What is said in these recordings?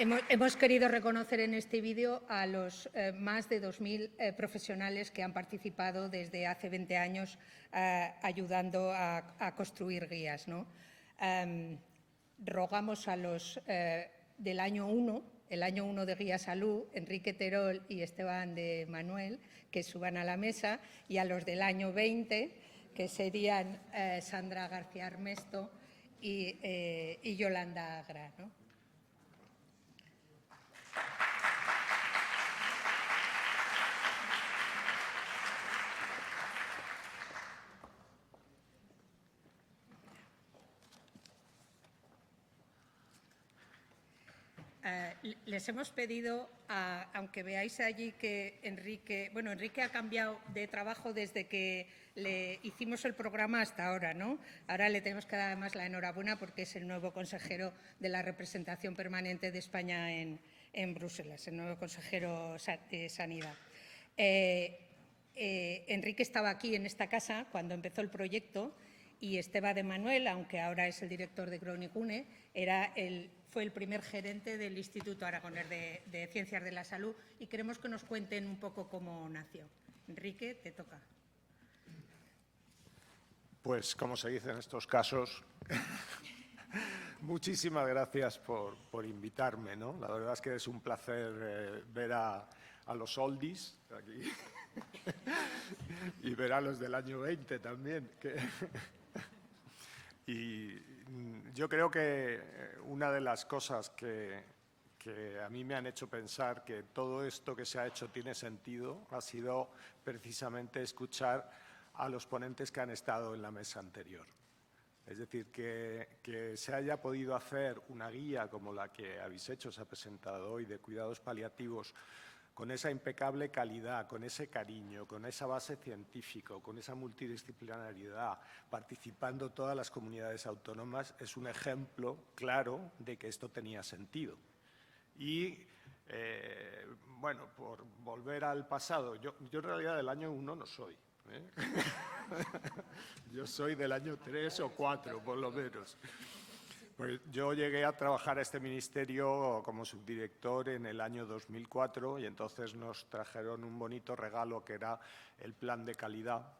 Hemos querido reconocer en este vídeo a los más de 2.000 profesionales que han participado desde hace 20 años ayudando a construir guías, ¿no? Rogamos a los del año 1, el año 1 de Guía Salud, Enrique Terol y Esteban de Manuel, que suban a la mesa, y a los del año 20, que serían Sandra García Armesto y Yolanda Agra, ¿no? Les hemos pedido, aunque veáis allí que Enrique ha cambiado de trabajo desde que le hicimos el programa hasta ahora, ¿no? Ahora le tenemos que dar además la enhorabuena porque es el nuevo consejero de la representación permanente de España en Bruselas, el nuevo consejero de Sanidad. Enrique estaba aquí en esta casa cuando empezó el proyecto y Esteban de Manuel, aunque ahora es el director de Groningen, fue el primer gerente del Instituto Aragonés de Ciencias de la Salud, y queremos que nos cuenten un poco cómo nació. Enrique, te toca. Pues, como se dice en estos casos, muchísimas gracias por invitarme, ¿no? La verdad es que es un placer ver a los oldies aquí y ver a los del año 20 también. Y yo creo que una de las cosas que a mí me han hecho pensar que todo esto que se ha hecho tiene sentido ha sido precisamente escuchar a los ponentes que han estado en la mesa anterior. Es decir, que se haya podido hacer una guía como la que habéis hecho, se ha presentado hoy, de cuidados paliativos, con esa impecable calidad, con ese cariño, con esa base científica, con esa multidisciplinariedad, participando todas las comunidades autónomas, es un ejemplo claro de que esto tenía sentido. Y, bueno, por volver al pasado, yo en realidad del año 1 no soy. Yo soy del año 3 o 4, por lo menos. Pues yo llegué a trabajar a este ministerio como subdirector en el año 2004 y entonces nos trajeron un bonito regalo que era el plan de calidad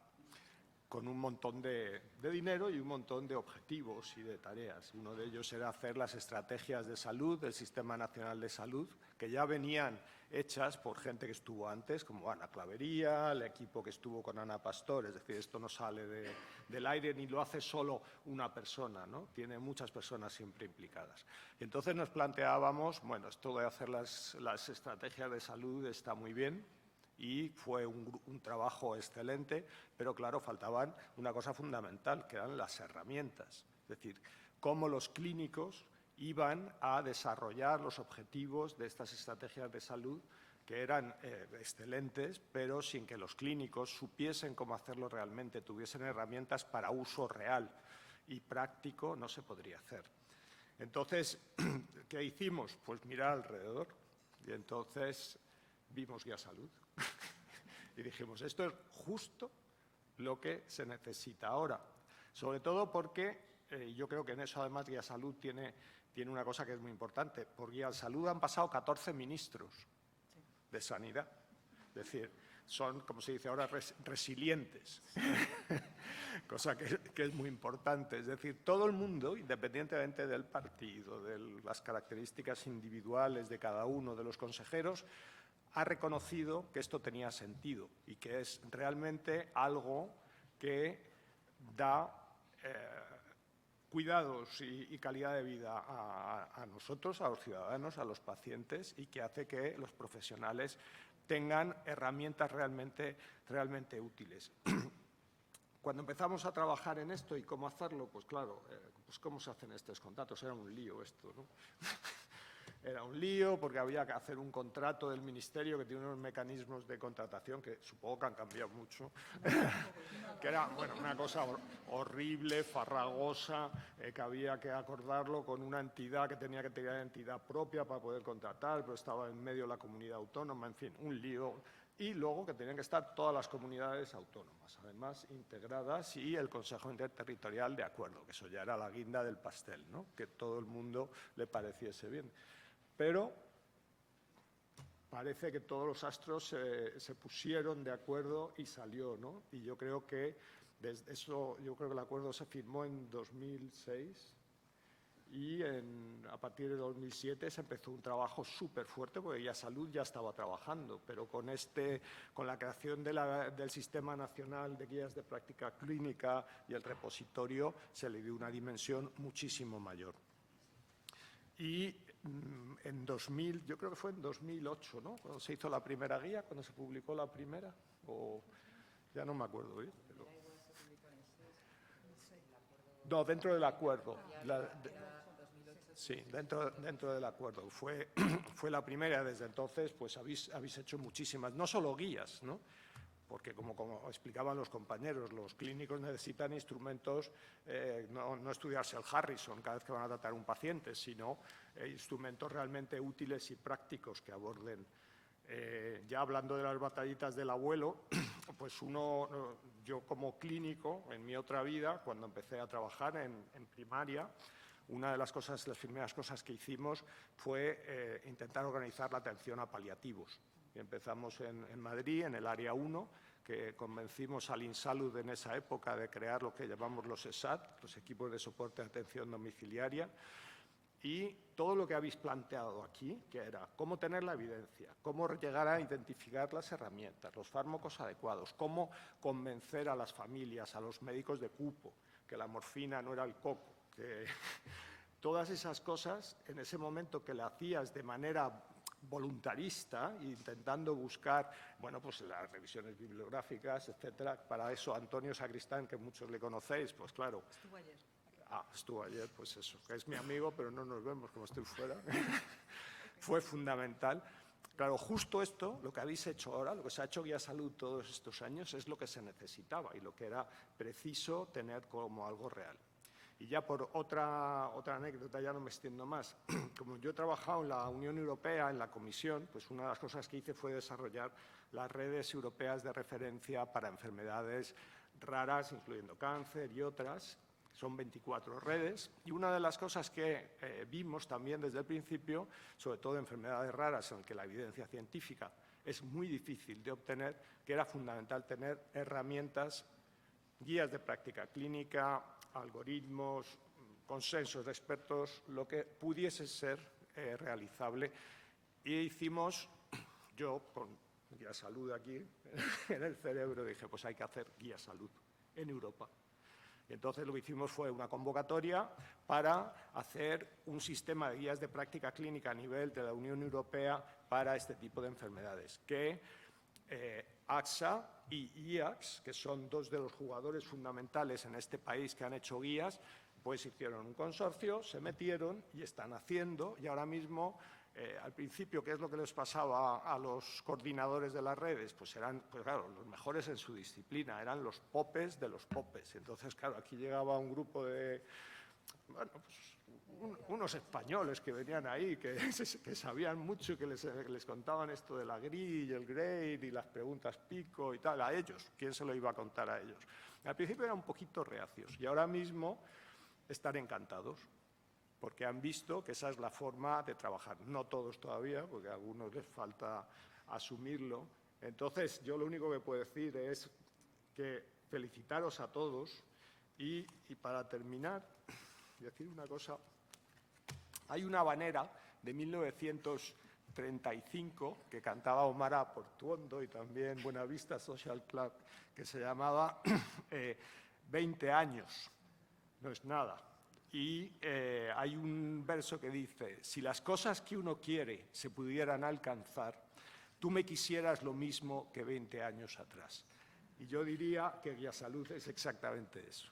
con un montón de dinero y un montón de objetivos y de tareas. Uno de ellos era hacer las estrategias de salud del Sistema Nacional de Salud, que ya venían hechas por gente que estuvo antes, como Ana Clavería, el equipo que estuvo con Ana Pastor. Es decir, esto no sale del aire ni lo hace solo una persona, ¿no? Tiene muchas personas siempre implicadas. Y entonces nos planteábamos, bueno, esto de hacer las estrategias de salud está muy bien, y fue un trabajo excelente, pero claro, faltaban una cosa fundamental, que eran las herramientas. Es decir, cómo los clínicos iban a desarrollar los objetivos de estas estrategias de salud, que eran excelentes, pero sin que los clínicos supiesen cómo hacerlo realmente, tuviesen herramientas para uso real y práctico, no se podría hacer. Entonces, ¿qué hicimos? Pues mirar alrededor, y entonces vimos Guía Salud. Y dijimos, esto es justo lo que se necesita ahora. Sobre todo porque yo creo que en eso además Guía Salud tiene una cosa que es muy importante. Por Guía Salud han pasado 14 ministros de Sanidad. Es decir, son, como se dice ahora, resilientes. Cosa que es muy importante. Es decir, todo el mundo, independientemente del partido, de las características individuales de cada uno de los consejeros, ha reconocido que esto tenía sentido y que es realmente algo que da cuidados y calidad de vida a nosotros, a los ciudadanos, a los pacientes, y que hace que los profesionales tengan herramientas realmente útiles. Cuando empezamos a trabajar en esto y cómo hacerlo, pues claro, pues cómo se hacen estos contratos, era un lío esto, ¿no? Era un lío porque había que hacer un contrato del Ministerio que tiene unos mecanismos de contratación que supongo que han cambiado mucho, que era, bueno, una cosa horrible, farragosa, que había que acordarlo con una entidad que tenía que tener entidad propia para poder contratar, pero estaba en medio de la comunidad autónoma, en fin, un lío. Y luego que tenían que estar todas las comunidades autónomas, además integradas, y el Consejo Interterritorial de acuerdo, que eso ya era la guinda del pastel, ¿no? Que todo el mundo le pareciese bien. Pero parece que todos los astros se pusieron de acuerdo y salió, ¿no? Y yo creo que yo creo que el acuerdo se firmó en 2006 y a partir de 2007 se empezó un trabajo súper fuerte, porque Guía Salud ya estaba trabajando, pero con la creación del Sistema Nacional de Guías de Práctica Clínica y el repositorio se le dio una dimensión muchísimo mayor. Y en 2000, yo creo que fue en 2008, ¿no?, cuando se hizo la primera guía, cuando se publicó la primera, o ya no me acuerdo bien. Pero... No, dentro del acuerdo. Sí, dentro del acuerdo. Fue la primera. Desde entonces pues habéis hecho muchísimas, no solo guías, ¿no?, porque como explicaban los compañeros, los clínicos necesitan instrumentos, no estudiarse el Harrison cada vez que van a tratar a un paciente, sino instrumentos realmente útiles y prácticos que aborden. Ya hablando de las batallitas del abuelo, pues yo como clínico, en mi otra vida, cuando empecé a trabajar en primaria, una de las primeras cosas que hicimos fue intentar organizar la atención a paliativos. Y empezamos en Madrid, en el área 1, que convencimos al INSALUD en esa época de crear lo que llamamos los ESAT, los equipos de soporte de atención domiciliaria, y todo lo que habéis planteado aquí, que era cómo tener la evidencia, cómo llegar a identificar las herramientas, los fármacos adecuados, cómo convencer a las familias, a los médicos de cupo, que la morfina no era el coco, que todas esas cosas, en ese momento que la hacías de manera voluntarista, intentando buscar, bueno, pues las revisiones bibliográficas, etcétera. Para eso Antonio Sacristán, que muchos le conocéis, pues claro. Estuvo ayer. Estuvo ayer, pues eso, que es mi amigo, pero no nos vemos como estoy fuera. Fue fundamental. Claro, justo esto, lo que habéis hecho ahora, lo que se ha hecho Guía Salud todos estos años, es lo que se necesitaba y lo que era preciso tener como algo real. Y ya por otra anécdota, ya no me extiendo más, como yo he trabajado en la Unión Europea, en la Comisión, pues una de las cosas que hice fue desarrollar las redes europeas de referencia para enfermedades raras, incluyendo cáncer y otras. Son 24 redes, y una de las cosas que vimos también desde el principio, sobre todo en enfermedades raras en las que la evidencia científica es muy difícil de obtener, que era fundamental tener herramientas, guías de práctica clínica, algoritmos, consensos de expertos, lo que pudiese ser realizable. Y hicimos, yo con Guía Salud aquí en el cerebro, dije, pues hay que hacer Guía Salud en Europa. Y entonces lo que hicimos fue una convocatoria para hacer un sistema de guías de práctica clínica a nivel de la Unión Europea para este tipo de enfermedades, que AXA y IACS, que son dos de los jugadores fundamentales en este país que han hecho guías, pues hicieron un consorcio, se metieron y están haciendo, y ahora mismo, al principio, ¿qué es lo que les pasaba a los coordinadores de las redes? Pues eran, pues claro, los mejores en su disciplina, eran los popes de los popes. Entonces, claro, aquí llegaba un grupo de, bueno, pues, unos españoles que venían ahí, que sabían mucho, que les contaban esto de la GRI y el GRADE y las preguntas pico y tal, a ellos. ¿Quién se lo iba a contar a ellos? Al principio eran un poquito reacios y ahora mismo están encantados, porque han visto que esa es la forma de trabajar. No todos todavía, porque a algunos les falta asumirlo. Entonces, yo lo único que puedo decir es que felicitaros a todos y para terminar, decir una cosa. Hay una habanera de 1935 que cantaba Omar Portuondo y también Buenavista Social Club, que se llamaba 20 años, no es nada. Y hay un verso que dice, si las cosas que uno quiere se pudieran alcanzar, tú me quisieras lo mismo que 20 años atrás. Y yo diría que Guía Salud es exactamente eso.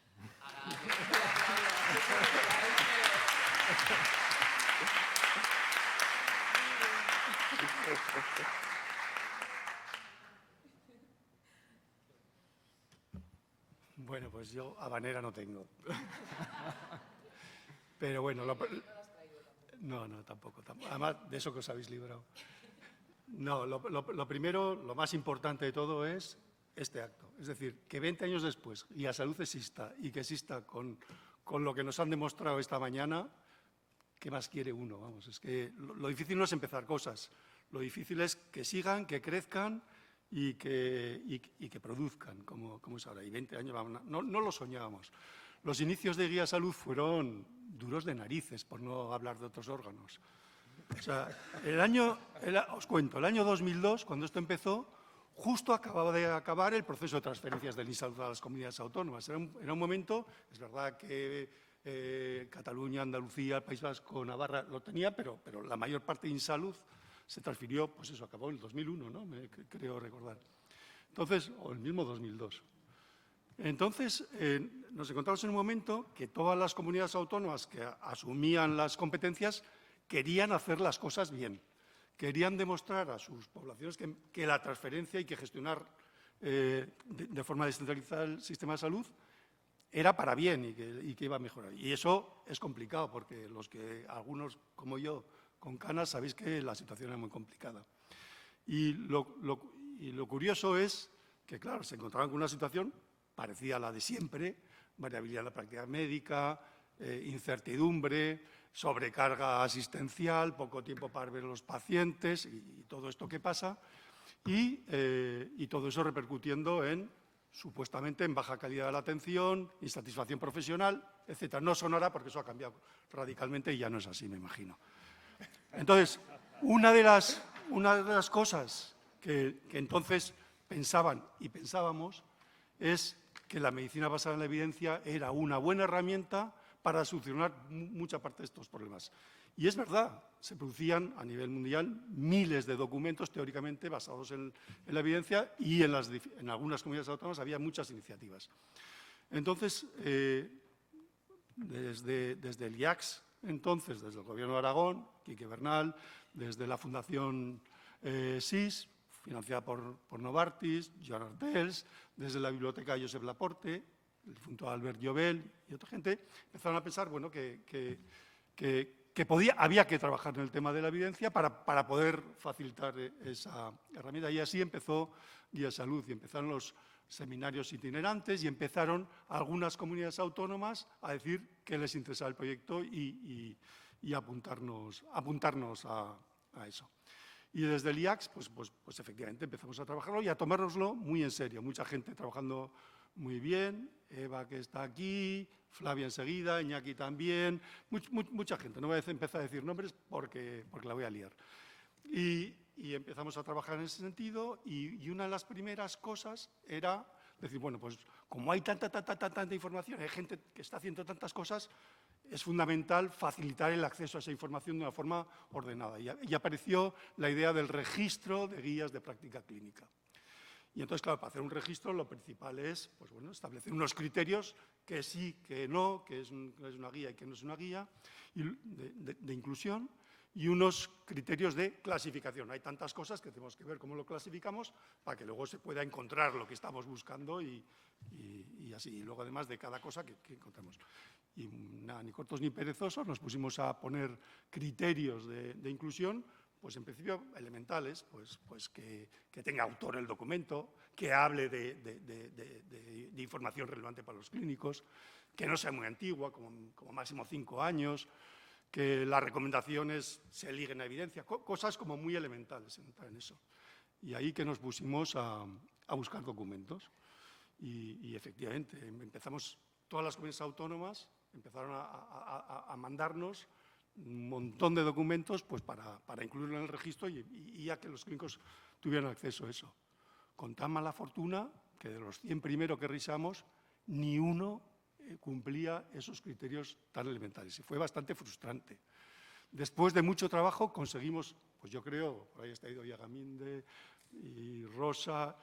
Bueno, pues yo habanera no tengo. Pero bueno, no, tampoco. Además, de eso que os habéis librado. No, lo primero, lo más importante de todo es este acto. Es decir, que 20 años después Guía Salud exista y que exista con lo que nos han demostrado esta mañana, ¿qué más quiere uno? Vamos, es que lo difícil no es empezar cosas, lo difícil es que sigan, que crezcan y que produzcan, como es ahora. Y 20 años, no lo soñábamos. Los inicios de Guía Salud fueron duros de narices, por no hablar de otros órganos. O sea, os cuento, el año 2002, cuando esto empezó, justo acababa de acabar el proceso de transferencias del InSalud a las comunidades autónomas. Era un momento, es verdad que Cataluña, Andalucía, País Vasco, Navarra lo tenía, pero la mayor parte de InSalud se transfirió, pues eso, acabó en el 2001, ¿no? Creo recordar. Entonces, o el mismo 2002. Entonces, nos encontramos en un momento que todas las comunidades autónomas que asumían las competencias querían hacer las cosas bien. Querían demostrar a sus poblaciones que la transferencia y que gestionar de forma descentralizada el sistema de salud era para bien y que iba a mejorar. Y eso es complicado, porque algunos como yo, con canas, sabéis que la situación era muy complicada. Y lo curioso es que, claro, se encontraban con una situación parecida a la de siempre: variabilidad en la práctica médica, incertidumbre, sobrecarga asistencial, poco tiempo para ver a los pacientes y todo esto que pasa. Y todo eso repercutiendo supuestamente en baja calidad de la atención, insatisfacción profesional, etcétera. No sonará porque eso ha cambiado radicalmente y ya no es así, me imagino. Entonces, una de las cosas que entonces pensaban y pensábamos es que la medicina basada en la evidencia era una buena herramienta para solucionar mucha parte de estos problemas. Y es verdad, se producían a nivel mundial miles de documentos teóricamente basados en la evidencia, y en algunas comunidades autónomas había muchas iniciativas. Entonces, desde el IACS, entonces, desde el Gobierno de Aragón, Quique Bernal, desde la Fundación SIS, financiada por Novartis, Joan Artels, desde la Biblioteca Josep Laporte, el difunto Albert Llobel y otra gente, empezaron a pensar, bueno, que había que trabajar en el tema de la evidencia para poder facilitar esa herramienta. Y así empezó Guía Salud, y empezaron los seminarios itinerantes, y empezaron algunas comunidades autónomas a decir que les interesaba el proyecto y apuntarnos a eso. Y desde el IACS, pues efectivamente empezamos a trabajarlo y a tomárnoslo muy en serio. Mucha gente trabajando muy bien, Eva, que está aquí, Flavia enseguida, Iñaki también, mucha gente. No voy a empezar a decir nombres porque la voy a liar. Y empezamos a trabajar en ese sentido, y una de las primeras cosas era decir, bueno, pues como hay tanta información, hay gente que está haciendo tantas cosas, es fundamental facilitar el acceso a esa información de una forma ordenada. Y apareció la idea del registro de guías de práctica clínica. Y entonces, claro, para hacer un registro lo principal es, pues bueno, establecer unos criterios, que sí, que no, que es una guía y que no es una guía, de inclusión, y unos criterios de clasificación. Hay tantas cosas que tenemos que ver cómo lo clasificamos para que luego se pueda encontrar lo que estamos buscando y así. Y luego, además de cada cosa que encontramos. Y nada, ni cortos ni perezosos, nos pusimos a poner criterios de inclusión, pues en principio elementales, pues que tenga autor el documento, que hable de información relevante para los clínicos, que no sea muy antigua, como máximo 5 años, que las recomendaciones se liguen a evidencia, cosas como muy elementales en eso. Y ahí que nos pusimos a buscar documentos. Y efectivamente, empezamos, todas las comunidades autónomas empezaron a mandarnos un montón de documentos, pues para incluirlo en el registro y ya que los clínicos tuvieran acceso a eso. Con tan mala fortuna que de los 100 primeros que revisamos, ni uno cumplía esos criterios tan elementales, y fue bastante frustrante. Después de mucho trabajo conseguimos, pues yo creo, por ahí está ido Yagaminde y Rosa,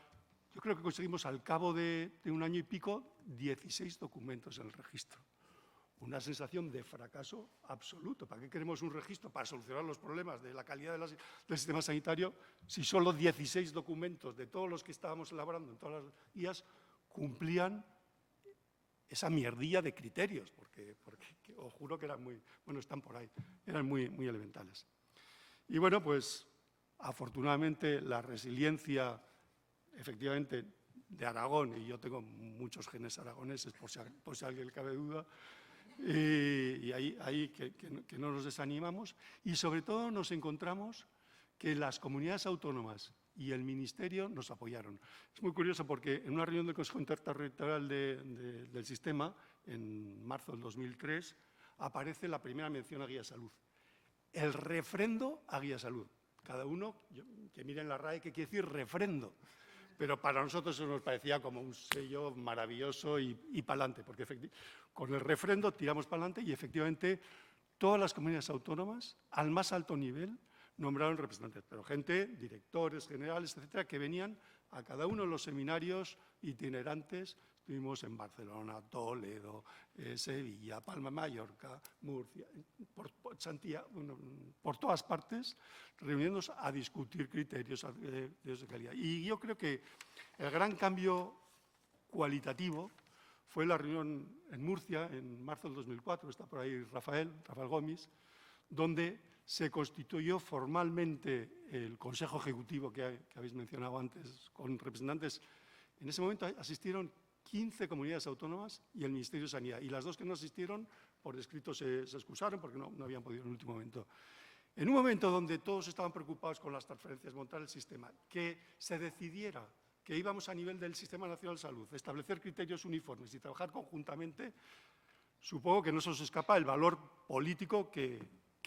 yo creo que conseguimos al cabo de un año y pico 16 documentos en el registro. Una sensación de fracaso absoluto. ¿Para qué queremos un registro? Para solucionar los problemas de la calidad del sistema sanitario, si solo 16 documentos de todos los que estábamos elaborando en todas las guías cumplían esa mierdilla de criterios, porque os juro que eran muy, bueno, están por ahí, eran muy elementales. Y bueno, pues afortunadamente la resiliencia, efectivamente, de Aragón, y yo tengo muchos genes aragoneses, por si a alguien le cabe duda, Y ahí que no nos desanimamos. Y sobre todo nos encontramos que las comunidades autónomas y el Ministerio nos apoyaron. Es muy curioso porque en una reunión del Consejo Interterritorial del Sistema, en marzo del 2003, aparece la primera mención a Guía Salud. El refrendo a Guía Salud. Cada uno que mire en la RAE qué quiere decir refrendo. Pero para nosotros eso nos parecía como un sello maravilloso y para adelante, porque con el refrendo tiramos para adelante y efectivamente todas las comunidades autónomas, al más alto nivel, nombraron representantes, pero gente, directores generales, etcétera, que venían a cada uno de los seminarios itinerantes. Estuvimos en Barcelona, Toledo, Sevilla, Palma de Mallorca, Murcia, por Santiago, bueno, por todas partes, reuniéndonos a discutir criterios de calidad. Y yo creo que el gran cambio cualitativo fue la reunión en Murcia, en marzo del 2004, está por ahí Rafael Gómez, donde se constituyó formalmente el Consejo Ejecutivo que habéis mencionado antes, con representantes. En ese momento asistieron 15 comunidades autónomas y el Ministerio de Sanidad. Y las dos que no asistieron, por escrito se excusaron porque no habían podido en el último momento. En un momento donde todos estaban preocupados con las transferencias, montar el sistema, que se decidiera que íbamos a nivel del Sistema Nacional de Salud, establecer criterios uniformes y trabajar conjuntamente, supongo que no se os escapa el valor político que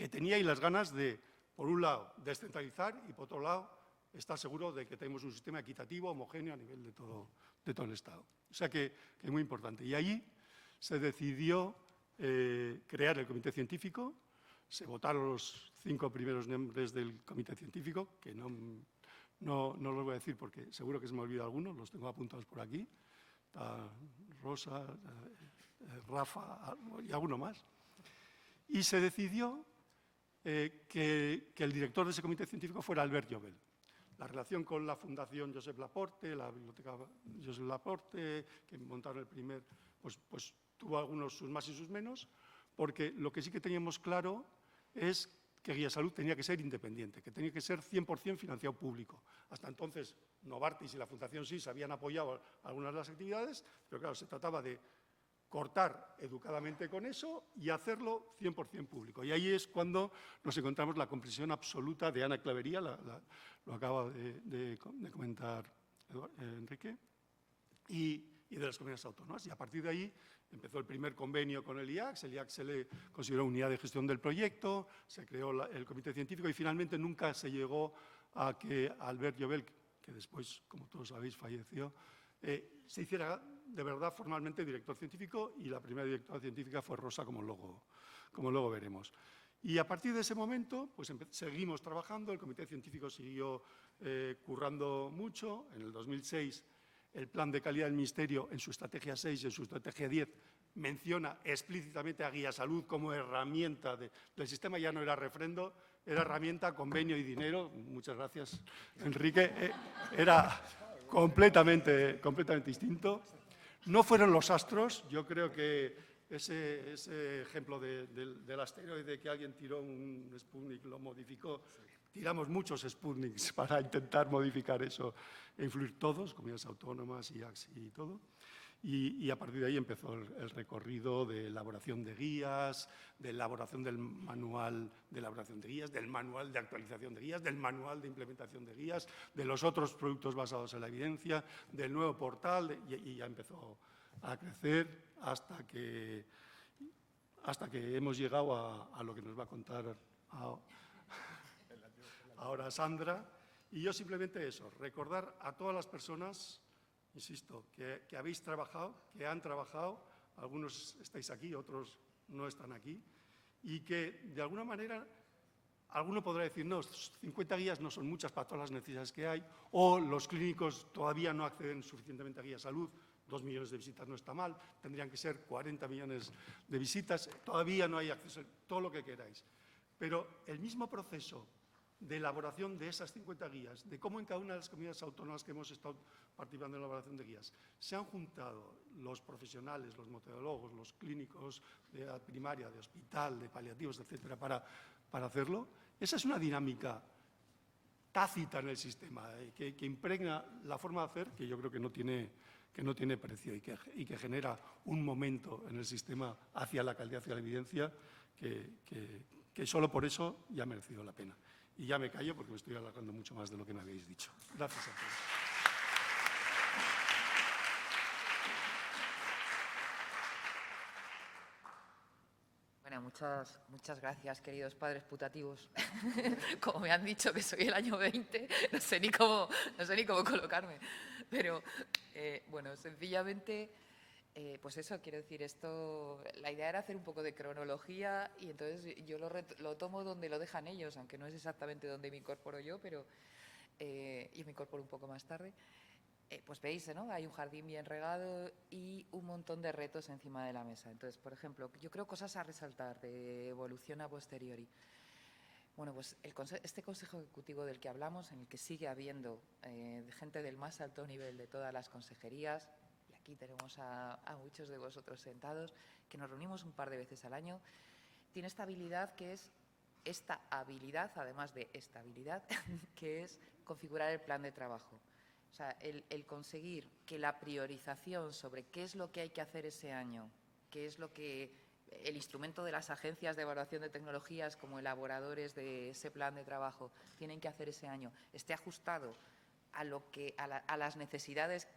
tenía y las ganas de, por un lado, descentralizar y, por otro lado, estar seguro de que tenemos un sistema equitativo, homogéneo a nivel de todo el Estado. O sea que es muy importante. Y allí se decidió crear el comité científico, se votaron los 5 primeros nombres del comité científico, que no los voy a decir porque seguro que se me olvida alguno, los tengo apuntados por aquí. Está Rosa, Rafa y alguno más. Y se decidió que el director de ese comité científico fuera Albert Llobel. La relación con la Fundación Josep Laporte, la Biblioteca Josep Laporte, que montaron el primer, pues tuvo algunos sus más y sus menos, porque lo que sí que teníamos claro es que Guía Salud tenía que ser independiente, que tenía que ser 100% financiado público. Hasta entonces, Novartis y la Fundación sí se habían apoyado algunas de las actividades, pero claro, se trataba de cortar educadamente con eso y hacerlo 100% público. Y ahí es cuando nos encontramos la comprensión absoluta de Ana Clavería, lo acaba de comentar Enrique, y de las comunidades autónomas. Y a partir de ahí empezó el primer convenio con el IACS se le consideró unidad de gestión del proyecto, se creó el comité científico y finalmente nunca se llegó a que Albert Llobel, que después, como todos sabéis, falleció, se hiciera de verdad formalmente director científico y la primera directora científica fue Rosa, como luego veremos. Y a partir de ese momento, pues seguimos trabajando, el comité científico siguió currando mucho. En el 2006, el plan de calidad del Ministerio, en su estrategia 6 y en su estrategia 10, menciona explícitamente a Guía Salud como herramienta del sistema, ya no era refrendo, era herramienta, convenio y dinero. Muchas gracias, Enrique. Era completamente distinto. No fueron los astros, yo creo que ese ejemplo del asteroide que alguien tiró un Sputnik, lo modificó. Tiramos muchos Sputniks para intentar modificar eso e influir todos, comunidades autónomas, IACS y todo. Y a partir de ahí empezó el recorrido de elaboración de guías, de elaboración del manual de elaboración de guías, del manual de actualización de guías, del manual de implementación de guías, de los otros productos basados en la evidencia, del nuevo portal, y ya empezó a crecer hasta que hemos llegado a lo que nos va a contar ahora Sandra. Y yo simplemente eso, recordar a todas las personas, insisto, que habéis trabajado, que han trabajado, algunos estáis aquí, otros no están aquí, y que de alguna manera alguno podrá decir, no, 50 guías no son muchas para todas las necesidades que hay, o los clínicos todavía no acceden suficientemente a Guía Salud, 2 millones de visitas no está mal, tendrían que ser 40 millones de visitas, todavía no hay acceso, todo lo que queráis. Pero el mismo proceso de elaboración de esas 50 guías, de cómo en cada una de las comunidades autónomas que hemos estado participando en la elaboración de guías, se han juntado los profesionales, los metodólogos, los clínicos de edad primaria, de hospital, de paliativos, etcétera, para hacerlo. Esa es una dinámica tácita en el sistema, que impregna la forma de hacer, que yo creo que no tiene que no tiene precio y que genera un momento en el sistema hacia la calidad y la evidencia que solo por eso ya ha merecido la pena. Y ya me callo porque me estoy alargando mucho más de lo que me habéis dicho. Gracias a todos. Bueno, muchas gracias, queridos padres putativos. Como me han dicho que soy el año 20, no sé ni cómo colocarme. Pero, bueno, sencillamente, pues eso, quiero decir, la idea era hacer un poco de cronología y entonces yo lo tomo donde lo dejan ellos, aunque no es exactamente donde me incorporo yo, pero y me incorporo un poco más tarde. Pues veis, ¿no? Hay un jardín bien regado y un montón de retos encima de la mesa. Entonces, por ejemplo, yo creo cosas a resaltar de evolución a posteriori. Bueno, pues este Consejo Ejecutivo del que hablamos, en el que sigue habiendo gente del más alto nivel de todas las consejerías, y aquí tenemos a muchos de vosotros sentados, que nos reunimos un par de veces al año, tiene esta habilidad, además de estabilidad, que es configurar el plan de trabajo. O sea, el conseguir que la priorización sobre qué es lo que hay que hacer ese año, qué es lo que el instrumento de las agencias de evaluación de tecnologías como elaboradores de ese plan de trabajo tienen que hacer ese año, esté ajustado a las necesidades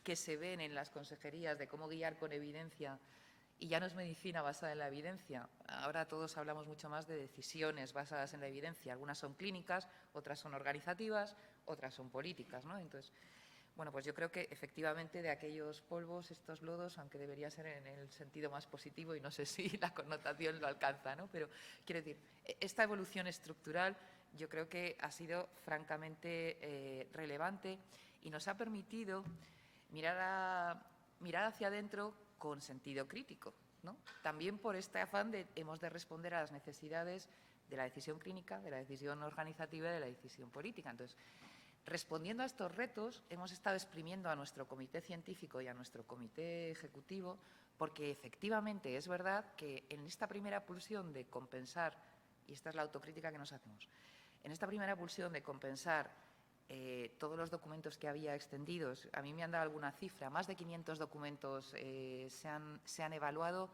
que se ven en las consejerías de cómo guiar con evidencia. Y ya no es medicina basada en la evidencia. Ahora todos hablamos mucho más de decisiones basadas en la evidencia. Algunas son clínicas, otras son organizativas, otras son políticas, ¿no? Entonces, bueno, pues yo creo que efectivamente de aquellos polvos, estos lodos, aunque debería ser en el sentido más positivo y no sé si la connotación lo alcanza, ¿no? Pero quiero decir, esta evolución estructural yo creo que ha sido francamente relevante y nos ha permitido mirar hacia adentro con sentido crítico, ¿no? También por este afán hemos de responder a las necesidades de la decisión clínica, de la decisión organizativa y de la decisión política. Entonces, respondiendo a estos retos, hemos estado exprimiendo a nuestro comité científico y a nuestro comité ejecutivo, porque efectivamente es verdad que en esta primera pulsión de compensar, y esta es la autocrítica que nos hacemos, en esta primera pulsión de compensar todos los documentos que había extendidos, a mí me han dado alguna cifra, más de 500 documentos se han evaluado,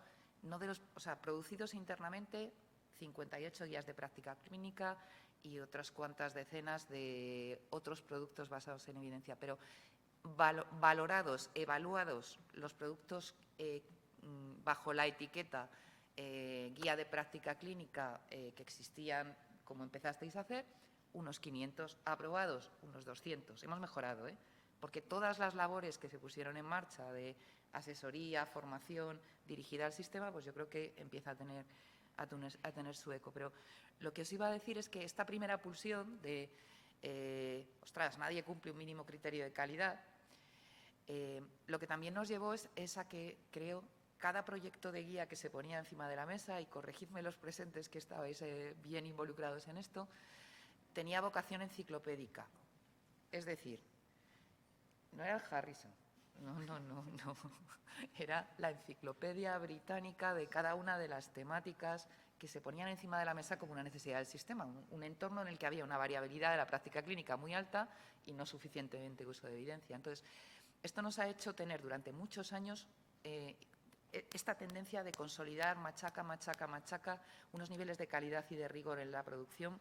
producidos internamente, 58 guías de práctica clínica y otras cuantas decenas de otros productos basados en evidencia, pero evaluados los productos bajo la etiqueta guía de práctica clínica que existían, como empezasteis a hacer, unos 500 aprobados, unos 200. Hemos mejorado, porque todas las labores que se pusieron en marcha de asesoría, formación dirigida al sistema, pues yo creo que empieza a tener su eco. Pero lo que os iba a decir es que esta primera pulsión de, ostras, nadie cumple un mínimo criterio de calidad, lo que también nos llevó es a que, creo, cada proyecto de guía que se ponía encima de la mesa, y corregidme los presentes que estabais bien involucrados en esto, tenía vocación enciclopédica. Es decir, no era el Harrison, no. Era la enciclopedia británica de cada una de las temáticas que se ponían encima de la mesa como una necesidad del sistema, un entorno en el que había una variabilidad de la práctica clínica muy alta y no suficientemente uso de evidencia. Entonces, esto nos ha hecho tener durante muchos años esta tendencia de consolidar, machaca, unos niveles de calidad y de rigor en la producción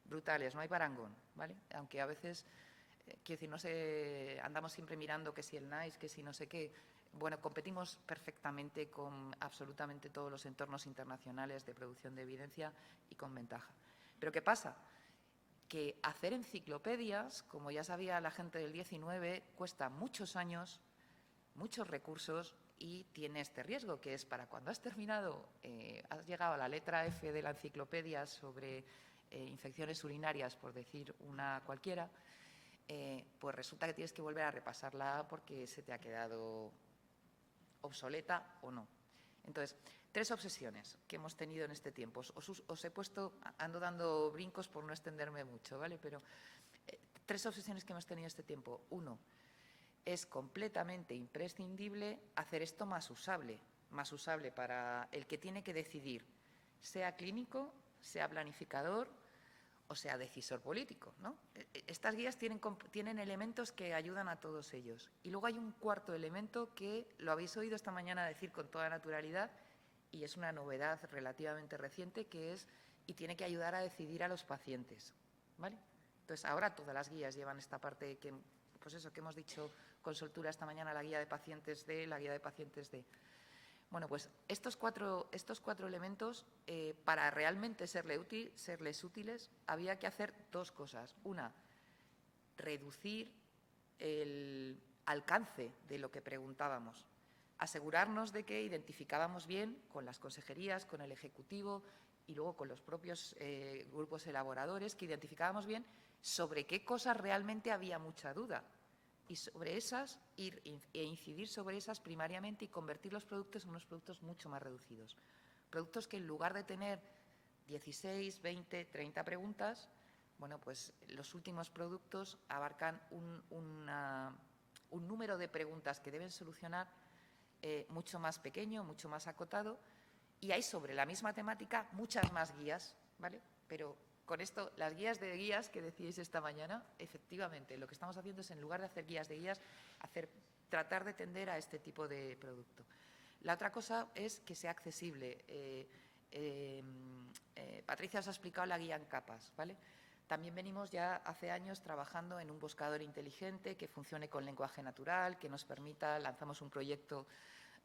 brutales, no hay parangón, ¿vale? Aunque a veces, quiero decir, no sé, andamos siempre mirando que si el NICE, que si no sé qué. Bueno, competimos perfectamente con absolutamente todos los entornos internacionales de producción de evidencia y con ventaja. Pero ¿qué pasa? Que hacer enciclopedias, como ya sabía la gente del 19, cuesta muchos años, muchos recursos y tiene este riesgo, que es para cuando has terminado, has llegado a la letra F de la enciclopedia sobre infecciones urinarias, por decir una cualquiera, pues resulta que tienes que volver a repasarla porque se te ha quedado obsoleta o no. Entonces, 3 obsesiones que hemos tenido en este tiempo. Os he puesto, ando dando brincos por no extenderme mucho, ¿vale? Pero 3 obsesiones que hemos tenido en este tiempo. 1, es completamente imprescindible hacer esto más usable para el que tiene que decidir, sea clínico, sea planificador o sea, decisor político, ¿no? Estas guías tienen elementos que ayudan a todos ellos. Y luego hay un cuarto elemento que lo habéis oído esta mañana decir con toda naturalidad y es una novedad relativamente reciente, que es, y tiene que ayudar a decidir a los pacientes, ¿vale? Entonces, ahora todas las guías llevan esta parte que, pues eso, que hemos dicho con soltura esta mañana, la guía de pacientes de, la guía de pacientes de. Bueno, pues estos cuatro elementos, para realmente serles útiles, había que hacer dos cosas. Una, reducir el alcance de lo que preguntábamos. Asegurarnos de que identificábamos bien con las consejerías, con el Ejecutivo y luego con los propios grupos elaboradores, que identificábamos bien sobre qué cosas realmente había mucha duda. Y sobre esas, incidir sobre esas primariamente y convertir los productos en unos productos mucho más reducidos. Productos que en lugar de tener 16, 20, 30 preguntas, bueno, pues los últimos productos abarcan un número de preguntas que deben solucionar mucho más pequeño, mucho más acotado, y hay sobre la misma temática muchas más guías, ¿vale? Pero con esto, las guías de guías que decíais esta mañana, efectivamente, lo que estamos haciendo es, en lugar de hacer guías de guías, tratar de tender a este tipo de producto. La otra cosa es que sea accesible. Patricia os ha explicado la guía en capas, ¿vale? También venimos ya hace años trabajando en un buscador inteligente que funcione con lenguaje natural, que nos permita, lanzamos un proyecto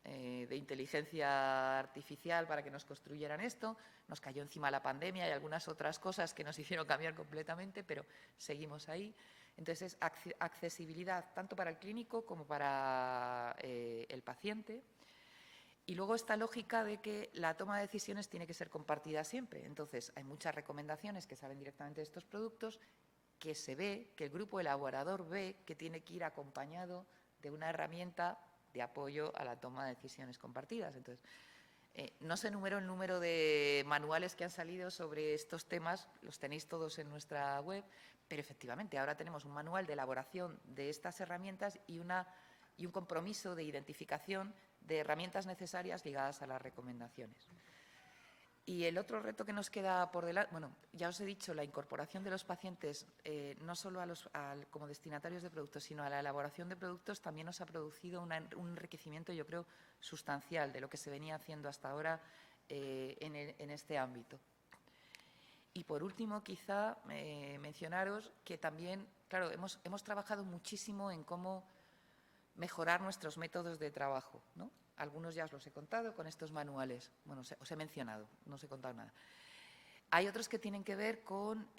de inteligencia artificial para que nos construyeran esto. Nos cayó encima la pandemia y algunas otras cosas que nos hicieron cambiar completamente, pero seguimos ahí. Entonces, es accesibilidad tanto para el clínico como para el paciente. Y luego esta lógica de que la toma de decisiones tiene que ser compartida siempre. Entonces, hay muchas recomendaciones que salen directamente de estos productos, que se ve, que el grupo elaborador ve que tiene que ir acompañado de una herramienta de apoyo a la toma de decisiones compartidas. Entonces, no se enumeró el número de manuales que han salido sobre estos temas, los tenéis todos en nuestra web, pero efectivamente ahora tenemos un manual de elaboración de estas herramientas y un compromiso de identificación de herramientas necesarias ligadas a las recomendaciones. Y el otro reto que nos queda por delante, bueno, ya os he dicho, la incorporación de los pacientes, no solo como destinatarios de productos, sino a la elaboración de productos, también nos ha producido un enriquecimiento, yo creo, sustancial de lo que se venía haciendo hasta ahora en este ámbito. Y por último, quizá mencionaros que también, claro, hemos trabajado muchísimo en cómo mejorar nuestros métodos de trabajo, ¿no? Algunos ya os los he contado con estos manuales. Bueno, os he mencionado, no os he contado nada. Hay otros que tienen que ver con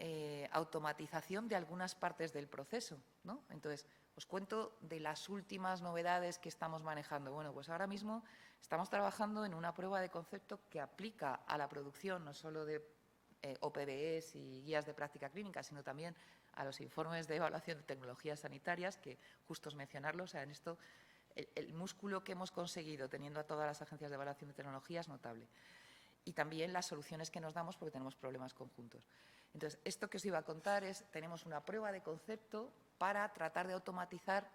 automatización de algunas partes del proceso, ¿no? Entonces, os cuento de las últimas novedades que estamos manejando. Bueno, pues ahora mismo estamos trabajando en una prueba de concepto que aplica a la producción no solo de OPDEs y guías de práctica clínica, sino también a los informes de evaluación de tecnologías sanitarias, que justo es mencionarlo, o sea, en esto el músculo que hemos conseguido teniendo a todas las agencias de evaluación de tecnología es notable. Y también las soluciones que nos damos porque tenemos problemas conjuntos. Entonces, esto que os iba a contar es, tenemos una prueba de concepto para tratar de automatizar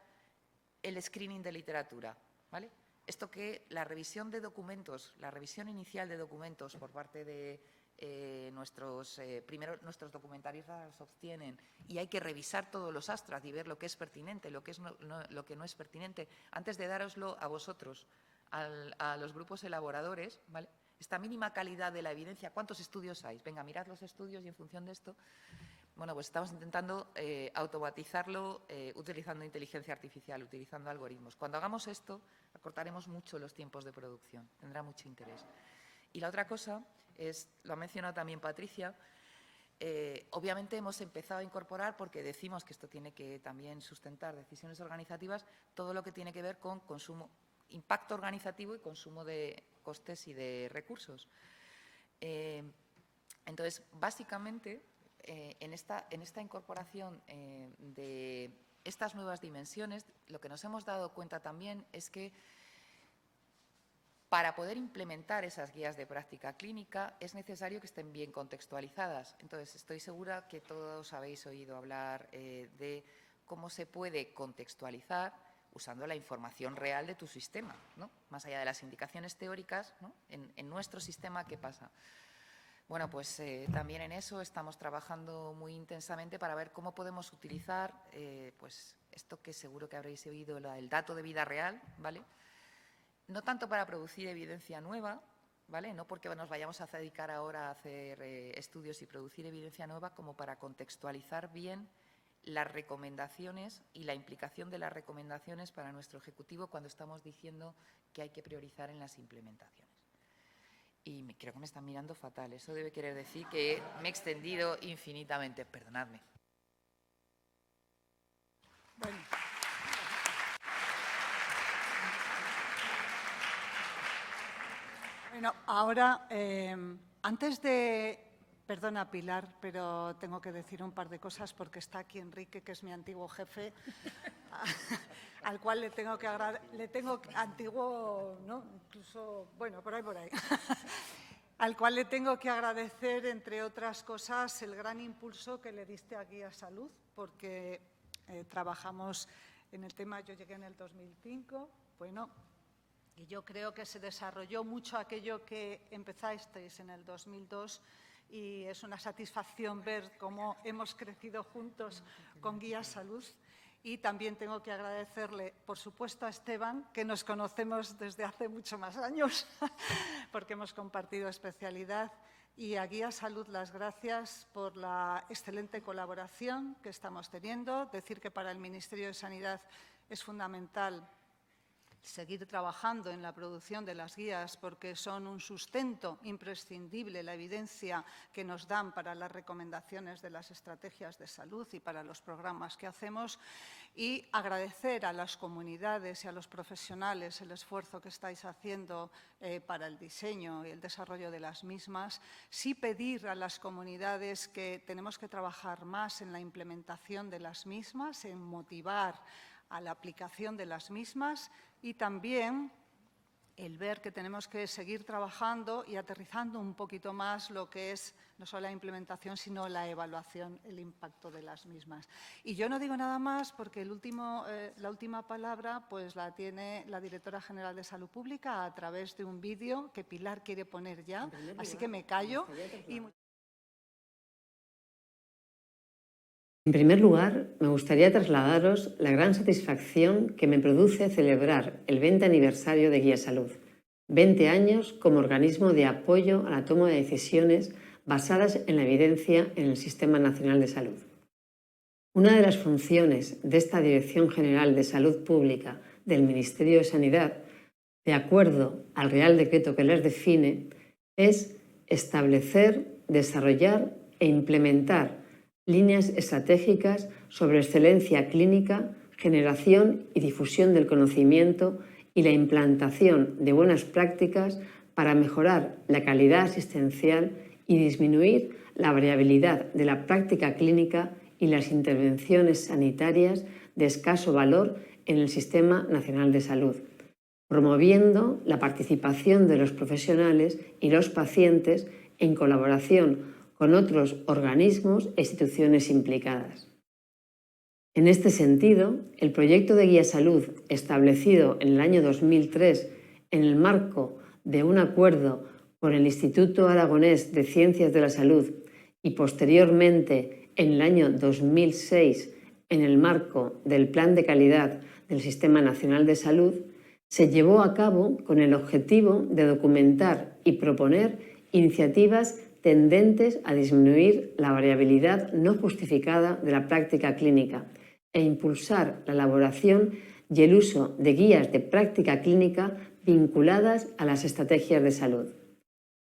el screening de literatura, ¿vale? Esto que la revisión de documentos, la revisión inicial de documentos por parte de primero nuestros documentarios los obtienen y hay que revisar todos los abstracts y ver lo que es pertinente, lo que no es pertinente, antes de dároslo a vosotros, a los grupos elaboradores, ¿vale? Esta mínima calidad de la evidencia, ¿cuántos estudios hay? Venga, mirad los estudios y en función de esto, bueno, pues estamos intentando automatizarlo utilizando inteligencia artificial, utilizando algoritmos. Cuando hagamos esto, acortaremos mucho los tiempos de producción, tendrá mucho interés. Y la otra cosa es, lo ha mencionado también Patricia, obviamente hemos empezado a incorporar, porque decimos que esto tiene que también sustentar decisiones organizativas, todo lo que tiene que ver con consumo, impacto organizativo y consumo de costes y de recursos. Entonces, básicamente, en esta incorporación de estas nuevas dimensiones, lo que nos hemos dado cuenta también es que para poder implementar esas guías de práctica clínica es necesario que estén bien contextualizadas. Entonces, estoy segura que todos habéis oído hablar de cómo se puede contextualizar usando la información real de tu sistema, ¿no? Más allá de las indicaciones teóricas, ¿no? En nuestro sistema, ¿qué pasa? Bueno, pues también en eso estamos trabajando muy intensamente para ver cómo podemos utilizar pues esto que seguro que habréis oído, el dato de vida real, ¿vale? No tanto para producir evidencia nueva, ¿vale? No porque nos vayamos a dedicar ahora a hacer estudios y producir evidencia nueva, como para contextualizar bien las recomendaciones y la implicación de las recomendaciones para nuestro Ejecutivo cuando estamos diciendo que hay que priorizar en las implementaciones. Y creo que me están mirando fatal. Eso debe querer decir que me he extendido infinitamente. Perdonadme. Bueno, ahora, antes de... Perdona, Pilar, pero tengo que decir un par de cosas porque está aquí Enrique, que es mi antiguo jefe, al cual le tengo que antiguo, ¿no? Incluso, bueno, por ahí. Al cual le tengo que agradecer, entre otras cosas, el gran impulso que le diste aquí a Salud, porque trabajamos en el tema, yo llegué en el 2005, bueno, y yo creo que se desarrolló mucho aquello que empezasteis en el 2002 y es una satisfacción ver cómo hemos crecido juntos con Guía Salud. Y también tengo que agradecerle, por supuesto, a Esteban, que nos conocemos desde hace mucho más años, porque hemos compartido especialidad, y a Guía Salud las gracias por la excelente colaboración que estamos teniendo. Decir que para el Ministerio de Sanidad es fundamental seguir trabajando en la producción de las guías porque son un sustento imprescindible, la evidencia que nos dan para las recomendaciones de las estrategias de salud y para los programas que hacemos, y agradecer a las comunidades y a los profesionales el esfuerzo que estáis haciendo para el diseño y el desarrollo de las mismas. Sí pedir a las comunidades que tenemos que trabajar más en la implementación de las mismas, en motivar a la aplicación de las mismas, y también el ver que tenemos que seguir trabajando y aterrizando un poquito más lo que es no solo la implementación, sino la evaluación, el impacto de las mismas. Y yo no digo nada más porque la última palabra pues la tiene la Directora General de Salud Pública a través de un vídeo que Pilar quiere poner ya, así que me callo. En primer lugar, me gustaría trasladaros la gran satisfacción que me produce celebrar el 20 aniversario de Guía Salud, 20 años como organismo de apoyo a la toma de decisiones basadas en la evidencia en el Sistema Nacional de Salud. Una de las funciones de esta Dirección General de Salud Pública del Ministerio de Sanidad, de acuerdo al Real Decreto que les define, es establecer, desarrollar e implementar líneas estratégicas sobre excelencia clínica, generación y difusión del conocimiento y la implantación de buenas prácticas para mejorar la calidad asistencial y disminuir la variabilidad de la práctica clínica y las intervenciones sanitarias de escaso valor en el Sistema Nacional de Salud, promoviendo la participación de los profesionales y los pacientes en colaboración con otros organismos e instituciones implicadas. En este sentido, el proyecto de Guía Salud, establecido en el año 2003 en el marco de un acuerdo con el Instituto Aragonés de Ciencias de la Salud y posteriormente en el año 2006 en el marco del Plan de Calidad del Sistema Nacional de Salud, se llevó a cabo con el objetivo de documentar y proponer iniciativas tendentes a disminuir la variabilidad no justificada de la práctica clínica e impulsar la elaboración y el uso de guías de práctica clínica vinculadas a las estrategias de salud.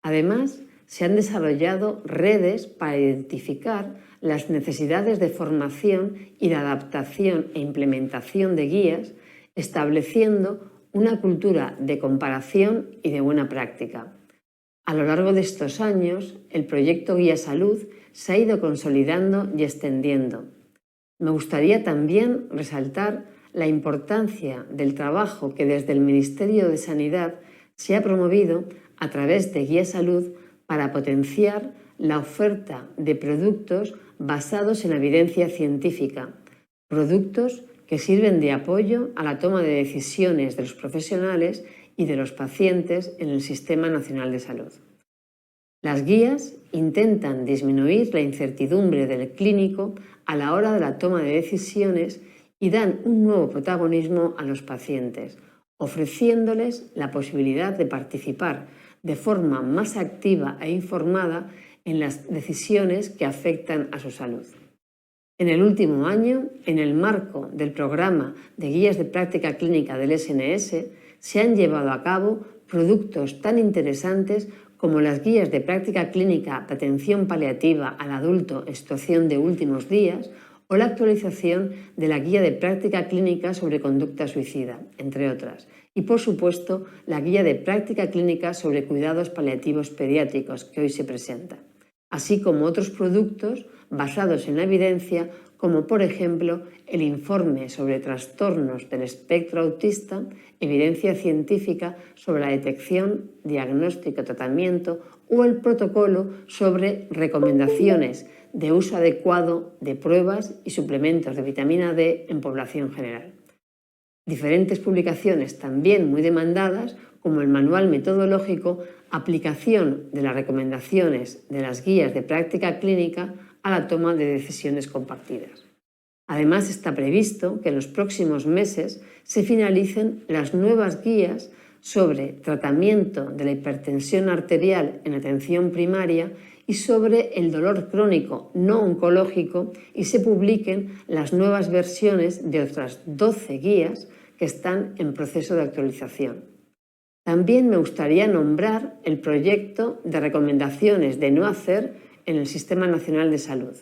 Además, se han desarrollado redes para identificar las necesidades de formación y de adaptación e implementación de guías, estableciendo una cultura de comparación y de buena práctica. A lo largo de estos años, el proyecto Guía Salud se ha ido consolidando y extendiendo. Me gustaría también resaltar la importancia del trabajo que desde el Ministerio de Sanidad se ha promovido a través de Guía Salud para potenciar la oferta de productos basados en la evidencia científica, productos que sirven de apoyo a la toma de decisiones de los profesionales y de los pacientes en el Sistema Nacional de Salud. Las guías intentan disminuir la incertidumbre del clínico a la hora de la toma de decisiones y dan un nuevo protagonismo a los pacientes, ofreciéndoles la posibilidad de participar de forma más activa e informada en las decisiones que afectan a su salud. En el último año, en el marco del programa de guías de práctica clínica del SNS, se han llevado a cabo productos tan interesantes como las guías de práctica clínica de atención paliativa al adulto en situación de últimos días o la actualización de la guía de práctica clínica sobre conducta suicida, entre otras. Y, por supuesto, la guía de práctica clínica sobre cuidados paliativos pediátricos que hoy se presenta, así como otros productos basados en la evidencia, como por ejemplo el informe sobre trastornos del espectro autista, evidencia científica sobre la detección, diagnóstico y tratamiento, o el protocolo sobre recomendaciones de uso adecuado de pruebas y suplementos de vitamina D en población general. Diferentes publicaciones también muy demandadas, como el manual metodológico Aplicación de las recomendaciones de las guías de práctica clínica a la toma de decisiones compartidas. Además, está previsto que en los próximos meses se finalicen las nuevas guías sobre tratamiento de la hipertensión arterial en atención primaria y sobre el dolor crónico no oncológico, y se publiquen las nuevas versiones de otras 12 guías que están en proceso de actualización. También me gustaría nombrar el proyecto de recomendaciones de no hacer en el Sistema Nacional de Salud.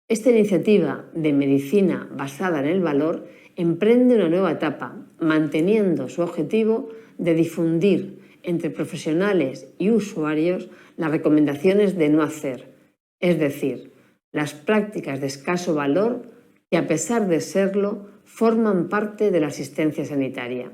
Esta iniciativa de medicina basada en el valor emprende una nueva etapa, manteniendo su objetivo de difundir entre profesionales y usuarios las recomendaciones de no hacer, es decir, las prácticas de escaso valor que, a pesar de serlo, forman parte de la asistencia sanitaria.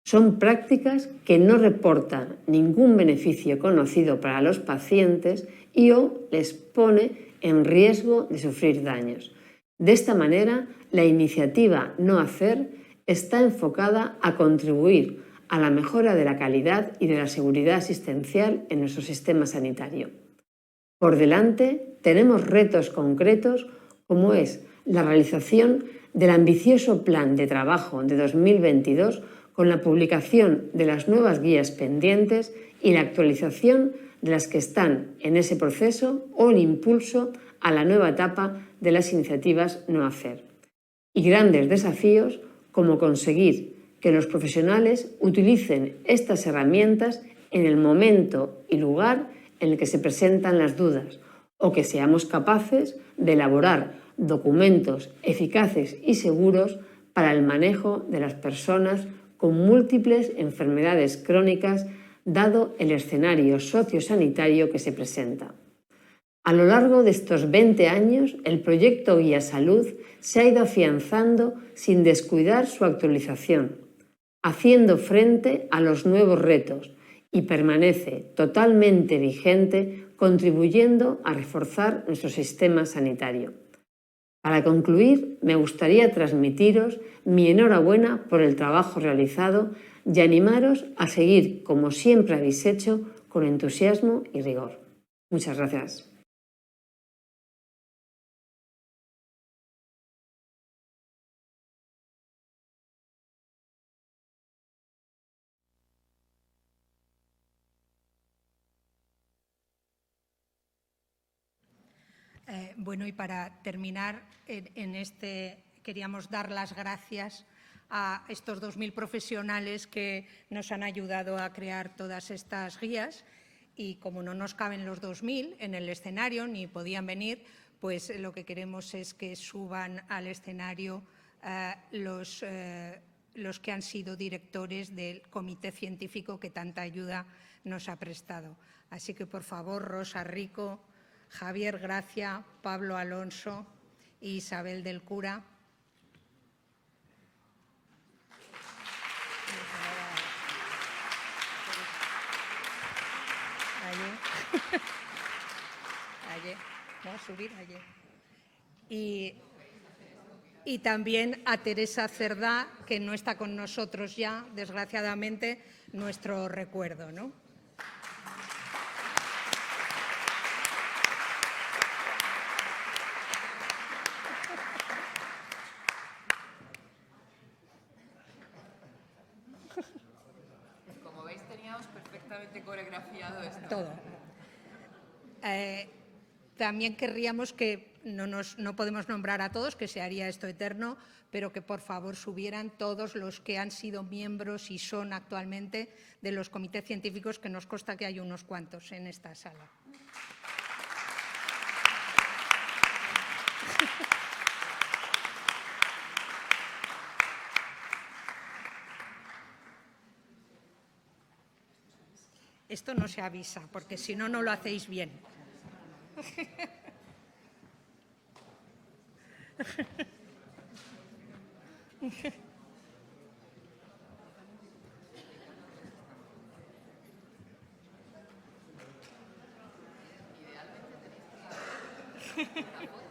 Son prácticas que no reportan ningún beneficio conocido para los pacientes y o les pone en riesgo de sufrir daños. De esta manera, la iniciativa No Hacer está enfocada a contribuir a la mejora de la calidad y de la seguridad asistencial en nuestro sistema sanitario. Por delante, tenemos retos concretos como es la realización del ambicioso plan de trabajo de 2022 con la publicación de las nuevas guías pendientes y la actualización de las que están en ese proceso o el impulso a la nueva etapa de las iniciativas No Hacer. Y grandes desafíos como conseguir que los profesionales utilicen estas herramientas en el momento y lugar en el que se presentan las dudas, o que seamos capaces de elaborar documentos eficaces y seguros para el manejo de las personas con múltiples enfermedades crónicas, dado el escenario sociosanitario que se presenta. A lo largo de estos 20 años, el proyecto Guía Salud se ha ido afianzando sin descuidar su actualización, haciendo frente a los nuevos retos, y permanece totalmente vigente, contribuyendo a reforzar nuestro sistema sanitario. Para concluir, me gustaría transmitiros mi enhorabuena por el trabajo realizado y animaros a seguir, como siempre habéis hecho, con entusiasmo y rigor. Muchas gracias. Bueno, y para terminar, queríamos dar las gracias a estos 2.000 profesionales que nos han ayudado a crear todas estas guías, y como no nos caben los 2.000 en el escenario ni podían venir, pues lo que queremos es que suban al escenario los que han sido directores del comité científico que tanta ayuda nos ha prestado. Así que, por favor, Rosa Rico, Javier Gracia, Pablo Alonso e Isabel del Cura. Y también a Teresa Cerdá, que no está con nosotros ya, desgraciadamente, nuestro recuerdo, ¿no? coreografiado esto. Todo. También querríamos que, no podemos nombrar a todos, que se haría esto eterno, pero que por favor subieran todos los que han sido miembros y son actualmente de los comités científicos, que nos consta que hay unos cuantos en esta sala. Esto no se avisa, porque si no, no lo hacéis bien. Idealmente tenéis que